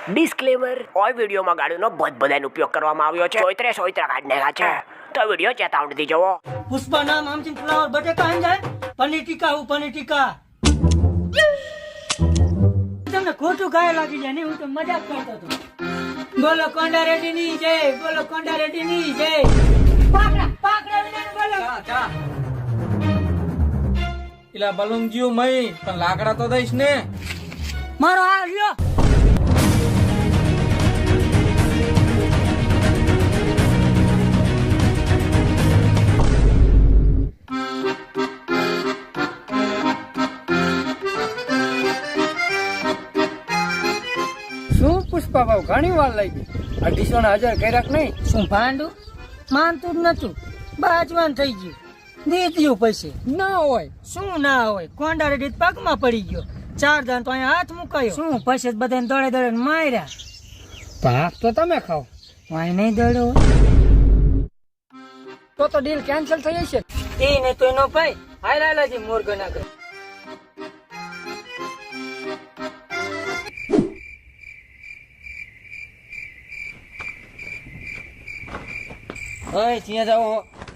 Disclaimer ઓય વિડીયોમાં ગાડીનો બધાનો ઉપયોગ કરવામાં આવ્યો છે સોયત્રા કાઢનેગા છે તો વિડીયો ચેતવણીથી જોવો પુષ્પા નામ આમથી ફ્લાવર બટેકા આન જાય પનીર ટીકા તમને ખોટું ગાય લાગી જાય ને હું તો મજાક કરતો હતો બોલો કોંડા રેડી ની જય પાકડા વિના બોલો ચા ઇલા બલૂન જીવ મઈ પણ લાકડા તો દઈશ ને મારો આ લ્યો શું પુષ્પા ભાવ ઘણી વાર લાગી 250,000 કર્યા નહીં શું ભાંડું માનતું જ નતું બાજવાન થઈ ગયું દીધું પૈસે ના હોય શું ના હોય કોંડા રેડી પગમાં પડી ગયો 4 દાન તો અહીંયા હાથ મુકાયો શું પૈસે બધાને દોડે માર્યા ભાગ તો તમે ખાઓ વાય નહીં દોડ્યો તો ડીલ કેન્સલ થઈ જશે એ ને તો એનો ભાઈ હાયલાજી મોરગન આગળ ઓય ત્યાં જાઓ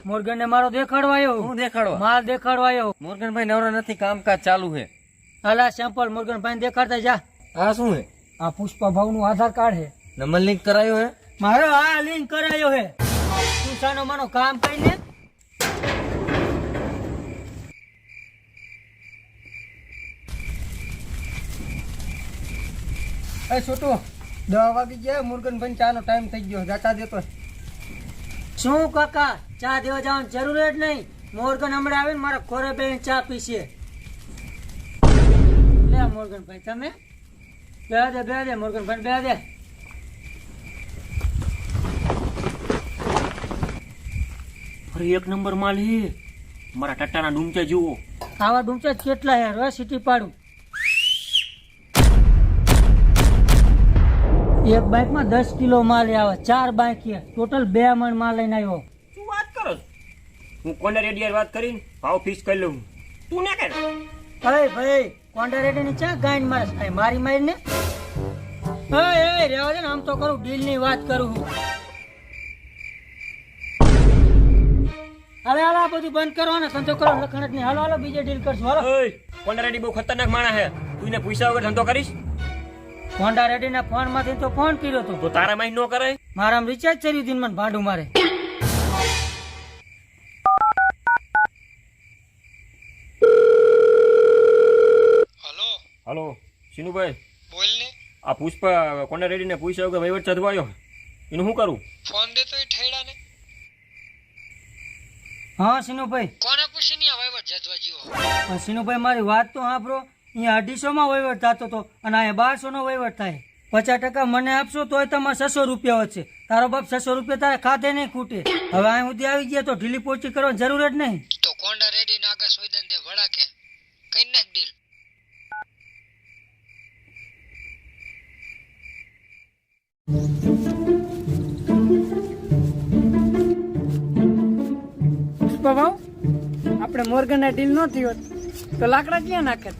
મોરગન ને મારો દેખાડવાયો હું દેખાડવા માલ દેખાડવાયો મોર્ગનભાઈ નવરા નથી કામકાજ ચાલુ છે હાલા સેમ્પલ મોરગન ભાઈ દેખાડતા જા આ શું હે આ પુષ્પા ભાવ નું આધાર કાર્ડ છે નંબર લિંક કરાયો હે મારો આ લિંક કરાયો હે તું સાનો માનો કામ કરીને એ છોટું 10 વાગી ગયા મુરગનભાઈ ચાનો ટાઈમ થઈ ગયો જાતા દેતો શું કાકા ચા દેવા જવાની જરૂર જ નહીં મોરગન હમણાં આવે ને મારા ખોરે બેન ચા પીશે લે મોરગન ભાઈ તમે બે દે મોરગન ભાઈ બે દે અરે એક નંબર માલ હે મારા ટટ્ટાના ડુમચા જુઓ આવા ડુમચા કેટલા યાર હવે સિટી પાડું એક બાઇક માં 10 કિલો માલ આવે 4 બાઇક ટોટલ 2 મણ માલ લઈને આવ્યો શું વાત કરો હું કોને રેડિયર વાત કરીને ભાવ ફિક્સ કરી લઉં તું ને કર અરે ભાઈ કોન્ડા રેડી ની ચા ગાઈન મારે મારી ને રેવા દે ને આમ તો કરું ડીલ ની વાત કરું હાલો આ બધું બંધ કરો ને ધંધો કરો લખણ ની હાલો બીજે ડીલ કરશું હાલો કોને રેડી બહુ ખતરનાક માણસ હે તું એને પૈસા વગર ધંધો કરીશ કોન્ડા રેડી ના ફોન માંથી તો ફોન કર્યો તો તારા માં ન કરે મારા રિચાર્જ કર્યું દિન મને ભાડું મારે હલો શીનુભાઈ બોલ ને આ પુષ્પા કોને રેડી ને પૈસા વગર વહીવટ ચધવાયો એનું શું કરું ફોન દે તો એ ઠેડા ને હા સિનુભાઈ કોને પૂછીને આ વહીવટ જજવા જીવો સિનુભાઈ મારી વાત તો સાંભળો અહીંયા 250 માં વહીવટ થતો હતો અને અહીંયા 1200 નો વહીવટ થાય 50% મને આપશો તોય તમારે 600 રૂપિયા વધશે તારો બાપ 600 રૂપિયા તારે ખાતે નહીં ખૂટે હવે અહીં સુધી આવી ગયા તો ઢીલી પોચી કરવાની જરૂર જ નહીં તો કોંડા રેડી નાગા સોયદન દે વડાકે કઈ નાખ ડીલ પુષ્પા ભાવ આપણે મોર્ગન ના ડીલ નહોતી હોત તો લાકડા ક્યાં નાખે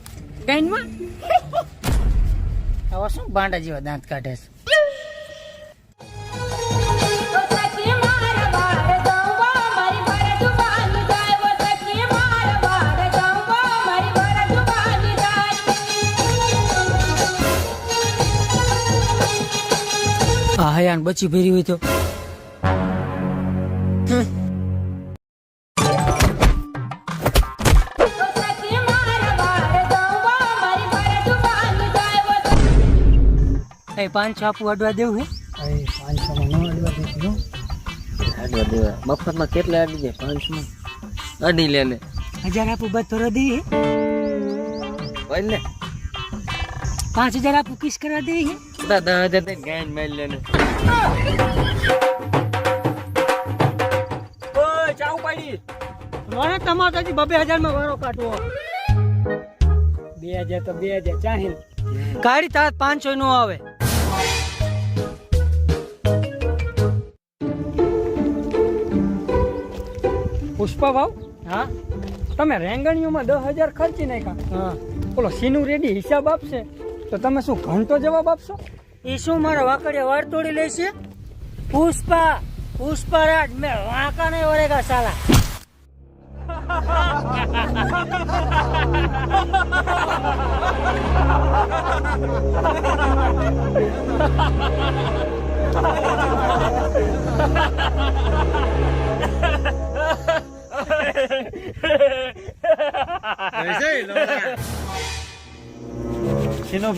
ગાઈનમાં આવા શું ભાંડા જેવા દાંત કાઢે છે આ હયાન બચી ભરી હોય તો એ 500 આપું અડવા દેવું હે 500 માં ન અડવા દેતી આડવા દેવા મફતમાં કેટલા આડી જાય 500 માં અડી લે ને 1000 આપું બધ તોર દે બોલ ને 5000 આપું કિસ કરવા દે હે 10,000 દે ગાઈન મેલ લે ને ઓય ચાઉ પાડી મને તમારાથી 2000 માં વારો કાઢવો 2000 તો 2000 ચાહે ગાડી તાર 500 નો આવે પુષ્પા ભાવ હા તમે રેંગણીઓમાં 10,000 ખર્ચી નાખ્યા હા બોલો સીનું રેડી હિસાબ આપશે તો તમે શું ઘંટો જવાબ આપશો એ શું મારા વાકડીએ વાળ તોડી લેશે? પુષ્પરાજ મેં વાંકા નહીં વળેગા સાલા.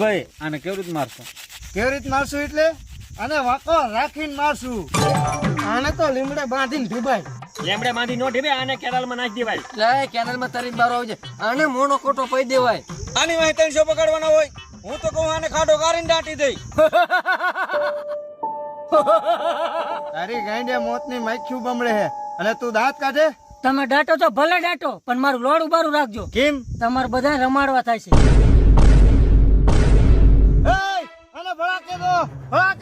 ભાઈ આને કેવી રીતે મારશો? કેવી રીત મારશું એટલે આને વાંકો રાખીને મારશું. આને તો લીમડે બાંધીને ઢીબાય. લેમડે માંથી નો ઢીબે, આને કેનાલમાં નાખી દેવાય. કેનાલમાં તરીને બાર આવજે. આને મોનો કોટો પઈ દેવાય. આની વાંહે 300 પકડવાના હોય. હું તો કહું આને ખાડો કાઢીને દાટી દઈ. તારી ગાંડે મોતની માખ્યું બમડે હે અને તું દાંત કાઢે. તમે ડાટો તો ભલે ડાટો, પણ મારું લોડ ઉબારું રાખજો. કેમ? તમારે બધા રમાડવા થાય છે. આને ભડાકે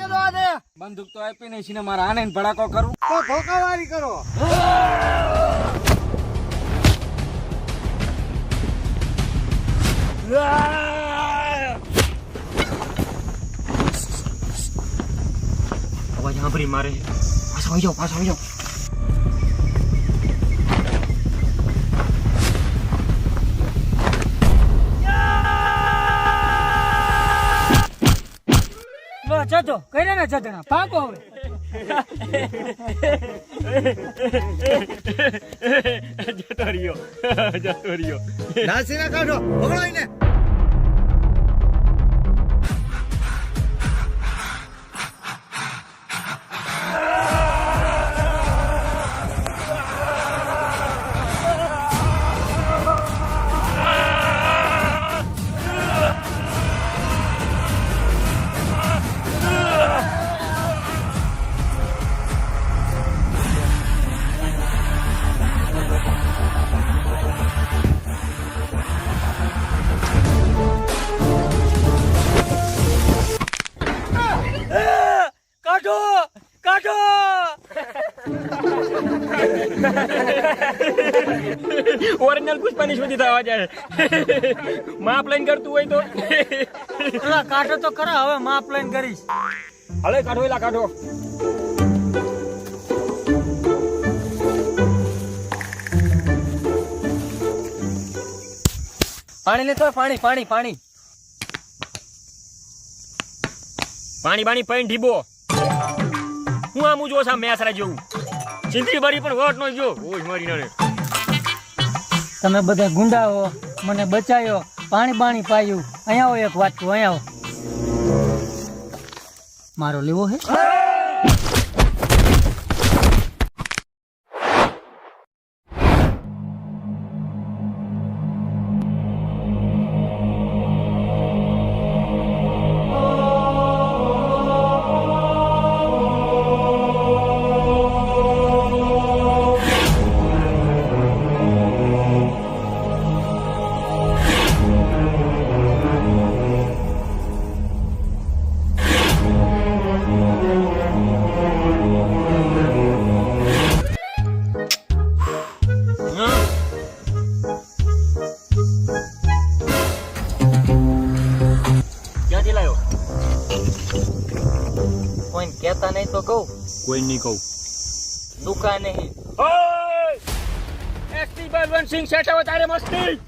દો આને. બંદૂક તો આપી નહીં છે, મારે આને ભડાકો કરું. તો ધોકાવારી કરો. અવાજ સાંભળી મારે. પાછો આવી જાઓ. જતો કર્યા ને જતણા પાકો હવે. જતો રહ્યો. નાસીને કાઢો, પકડો એને. કાઢો. ઓરિજિનલ પુષ્પાની સુધી થવા જાય. માપ લઈને કરતું હોય તો કાઢો તો ખરા, હવે માપ લઈને કરીશ. હલે કાઢો, એલા કાઢો. પાણી લેતો પાણી. પાણી બાણી પૈન ઢીબો. હું આમ જો સા મેસરા જેવું ચિંતરી ભરી પણ વોટ નો જો. ઓય મારી નાને. તમે બધા ગુંડા હો, મને બચાયો, પાણી બાણી પાયું. અહીંયા આવો, એક વાત કહું, અહીંયા આવો. મારો લેવો હે? ક્યાંથી લાયો? કોઈ કહેતા નહીં તો કહું. કોઈ નહીં કહું. દુકાન નહીં. એસપી બલવંતસિંહ શેઠાવત તારે મસ્તી.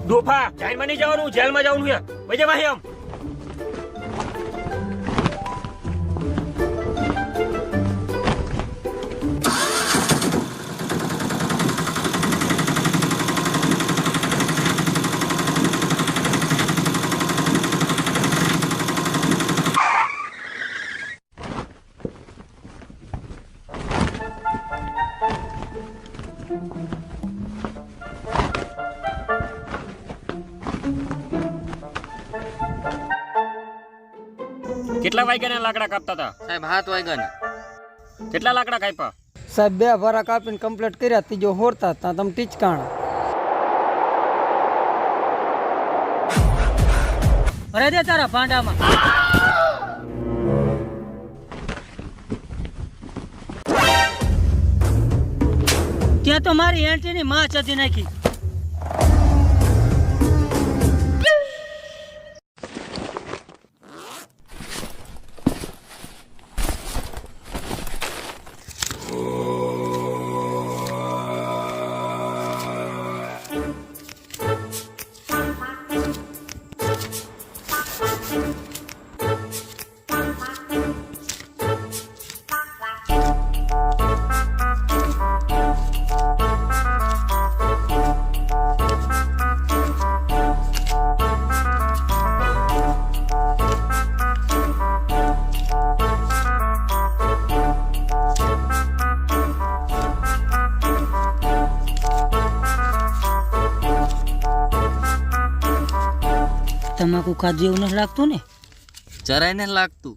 દોફા જેલમાં નહીં જવાનું, જેલમાં જવાનું છે. વજે માહી આમ. કેટલા વાગ્યાના લાકડા કાપતા હતા સાહેબ 7 વાગ્યાના. કેટલા લાકડા કાપ્યા સાહેબ? 2 ભરા કાપીને કમ્પ્લીટ કર્યા, ત્રીજો હોરતા હતા તમે ટીચકાણ. અરે દે તારા ભાંડામાં. તમે તો મારી એન્ટીની માં ચધી નાખી. તમાકુ ખાધ જેવું નથી લાગતું ને? જરાય ને લાગતું.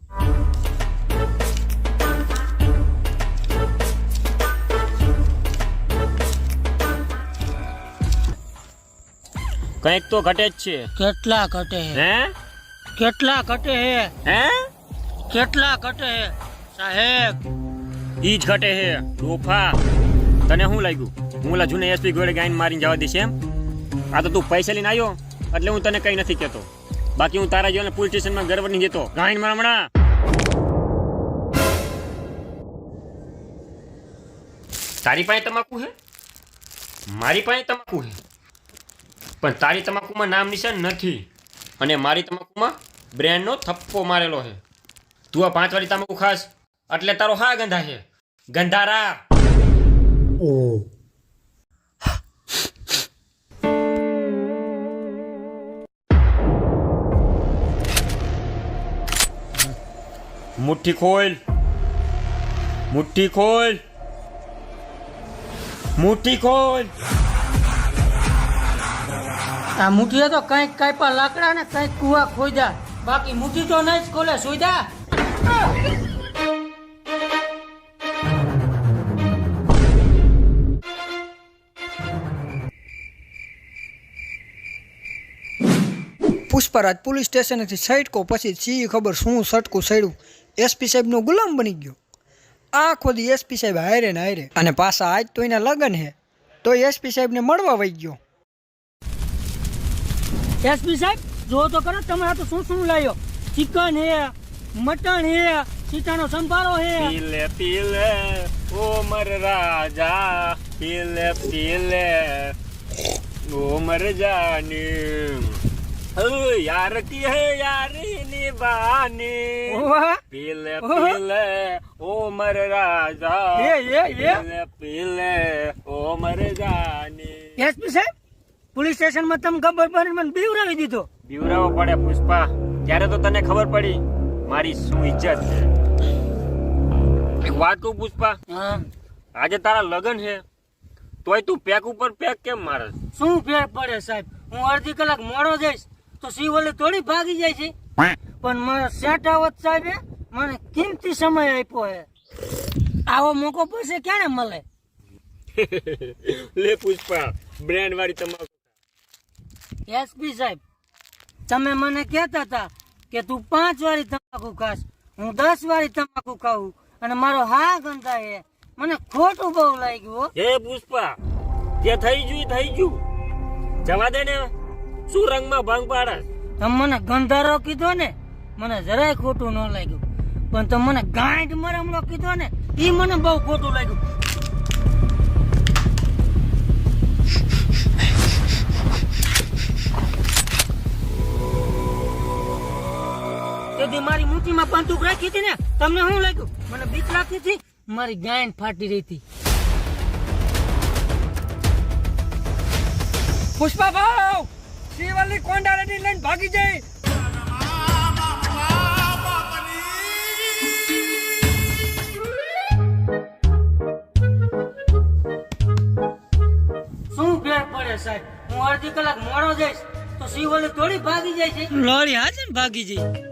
કંઈક તો ઘટે જ છે. કેટલા ઘટે હે? હે કેટલા ઘટે હે? હે કેટલા ઘટે હે સાહેબ? ઈ જ ઘટે હે ડોફા. તને શું લાગ્યું હું ઓલા જૂના એસપી ગોળે ગાઈને મારીને જવા દઈશ એમ? આ તો તું પૈસા લઈને આવ્યો એટલે હું તને કઈ નથી કહેતો. બાકી હું તારા જેવાને પોલીસ સ્ટેશનમાં ગર્વ નહીં જતો. ગાઈન માં હમણાં તારી પાસે તમાકુ હે, મારી પાસે તમાકુ હે, પણ તારી તમાકુમાં નામ નિશાન નથી અને મારી તમાકુમાં બ્રેન્ડનો થપ્પો મારેલો છે. તું આ 5 વાળી તમાકુ ખાસ એટલે તારો હા ગંધા છે, ગંધારા. મુઠ્ઠી ખોલ, મુઠ્ઠી ખોલ, મુઠ્ઠી ખોલ. આ મુઠીએ તો કંઈક કાપ્યા લાકડા ને કંઈક કુવા ખોદ્યા, બાકી મુઠી તો નહીં જ ખોલે સોયદા. પુષ્પરાજ પોલીસ સ્ટેશનેથી સટકો પછી સી ખબર શું સટકું સડ્યું. એસપી સાહેબનો ગુલામ બની ગયો. આખો દી એસપી સાહેબ હારે ને હારે, અને પાછા આજ તો એના લગ્ન હે તો એસપી સાહેબને મળવા વહી ગયો. એસપી સાહેબ જો તો કરો તમે આ તો શું શું લાવ્યો? ચિકન હે, મટન હે, સીતાનો સંભારો હે. પીલે પીલે ઓ મર રાજા, પીલે પીલે ઓ મર જાની, यार की है यारी निभानी, વાહ पीले पीले ओ मर राजा, पीले पीले ओ मर जानी. એસપી સાહેબ પોલીસ સ્ટેશનમાં તમે ખબર પડી મને બીવરાવી દીધો. બીવરાવો પડે પુષ્પા, ત્યારે તો તને ખબર પડી મારી શું ઇજ્જત છે. એક વાત કહું પુષ્પા, આજે તારા લગન છે તોય તું પેક ઉપર પેક કેમ મારસ? શું ફેર પડે સાહેબ? હું અડધી કલાક મોડો જઈશ તો શિવલે થોડી ભાગી જાય છે, પણ મારા સેટાવત સાહેબે મને કિંમતી સમય આપ્યો હે. આવો મોકો પછી ક્યારે મળે? લે પુષ્પા બ્રેન્ડ વાળી તમાકુ. એસપી સાહેબ તમે મને કહેતા હતા કે તું 5 વાળી તમાકુ ખાસ, હું 10 વાળી તમાકુ ખાઉં અને મારો હા ગંધા હે. મને ખોટું બહુ લાગ્યું. હે પુષ્પા જે થઈ ગયું થઈ ગયું, જવા દે ને. શું રંગમાં ભંગ પાડસ? તમે મને ગંધારો કીધો ને મને જરાય ખોટું ન લાગ્યું, પણ તમે મને ગાંઠ મરમલો કીધો ને એ મને બહુ ખોટું લાગ્યું. તેથી મારી મૂઠીમાં બંદૂક રાખી હતી ને તમને શું લાગ્યું? મને બીક લાગતી હતી, મારી ગાંઠ ફાટી રહી હતી. પુષ્પા ભાવ શિવલી કોંડા રેડી લઈને ભાગી જાય. શું ફેર પડે સાહેબ? હું અડધી કલાક મોડો જઈશ તો શિવલી થોડી ભાગી જાય છે? લોડી હા છે ને ભાગી જાય.